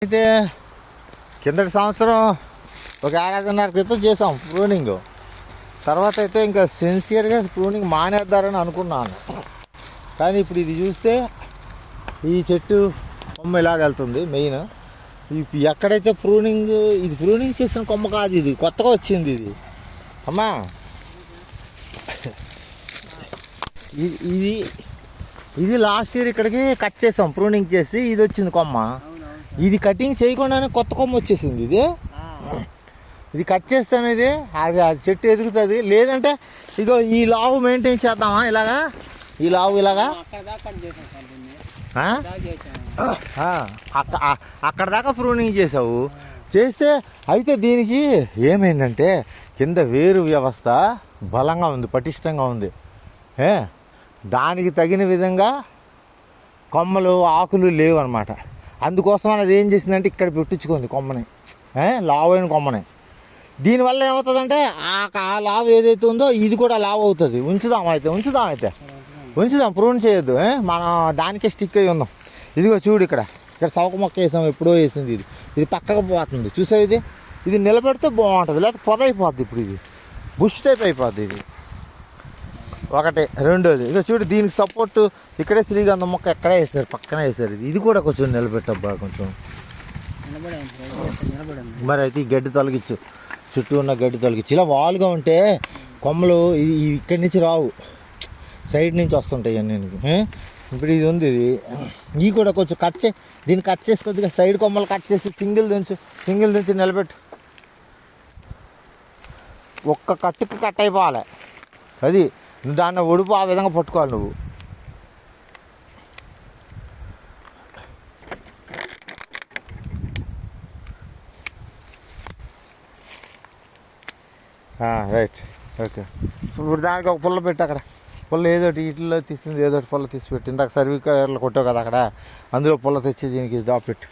అయితే కిందటి సంవత్సరం ఒక 1.5 క్రితం చేసాం ప్రూనింగ్. తర్వాత అయితే ఇంకా సిన్సియర్గా ప్రూనింగ్ మానేద్దారని అనుకున్నాను. కానీ ఇప్పుడు ఇది చూస్తే ఈ చెట్టు కొమ్మ ఇలాగ వెళ్తుంది. మెయిన్ ఎక్కడైతే ఇది ప్రూనింగ్ చేసిన కొమ్మ కాదు, ఇది కొత్తగా వచ్చింది. ఇది అమ్మా ఇది ఇది లాస్ట్ ఇయర్ ఇక్కడికి కట్ చేసాం ప్రూనింగ్ చేసి. ఇది వచ్చింది కొమ్మ. ఇది కటింగ్ చేయకుండానే కొత్త కొమ్మ వచ్చేసింది. ఇది కట్ చేస్తాను. అది చెట్టు ఎదుగుతుంది. లేదంటే ఇగో ఈ లావు మెయింటైన్ చేద్దామా ఇలాగా, ఈ లావు ఇలాగా అక్కడ దాకా ప్రూనింగ్ చేసావు. చేస్తే అయితే దీనికి ఏమైందంటే కింద వేరు వ్యవస్థ బలంగా ఉంది, పటిష్టంగా ఉంది. దానికి తగిన విధంగా కొమ్మలు ఆకులు లేవు అనమాట. అందుకోసం అది ఏం చేసిందంటే ఇక్కడ పెట్టించుకుంది కొమ్మని, లావైన కొమ్మని. దీనివల్ల ఏమవుతుందంటే ఆ లావు ఏదైతే ఉందో ఇది కూడా లావు అవుతుంది. ఉంచుదాం ప్రూన్ చేయొద్దు. మనం దానికే స్టిక్ అయ్యి ఉందాం. ఇదిగో చూడు, ఇక్కడ సౌక మొక్క వేసాం, ఎప్పుడో వేసింది. ఇది పక్కకు పోతుంది చూసావు. ఇది నిలబెడితే బాగుంటుంది, లేకపోతే పొద అయిపోద్ది. ఇప్పుడు ఇది బుష్ టైప్ అయిపోద్ది. ఇది ఒకటి. రెండోది ఇక చూడు, దీనికి సపోర్టు ఇక్కడే శ్రీగంధం మొక్క ఎక్కడే వేసారు, పక్కనే వేసారు. ఇది కూడా కొంచెం నిలబెట్టబ్బా, కొంచెం మరి అయితే ఈ గడ్డి తొలగించు, చుట్టూ ఉన్న గడ్డి తొలగించు. ఇలా వాలుగా ఉంటే కొమ్మలు ఇక్కడి నుంచి రావు, సైడ్ నుంచి వస్తుంటాయి అన్నీ. ఇప్పుడు ఇది ఉంది, ఇది కూడా కొంచెం దీన్ని కట్ చేసి కొద్దిగా సైడ్ కొమ్మలు కట్ చేసి సింగిల్ దించి నిలబెట్టు. ఒక్క కట్టుకి కట్ అయిపోవాలి. అది దాన్ని ఒడుపు ఆ విధంగా పట్టుకోవాలి నువ్వు. Right, okay. ఇప్పుడు దానికి ఒక పుల్ల పెట్టు. అక్కడ పుల్ల ఏదోటి వీటిలో తీసింది, ఏదోటి పుల్ల తీసి పెట్టు. ఇందాక సర్వీకర్లు కొట్టావు కదా అక్కడ, అందులో పుల్ల తెచ్చి దీనికి దాపెట్టు.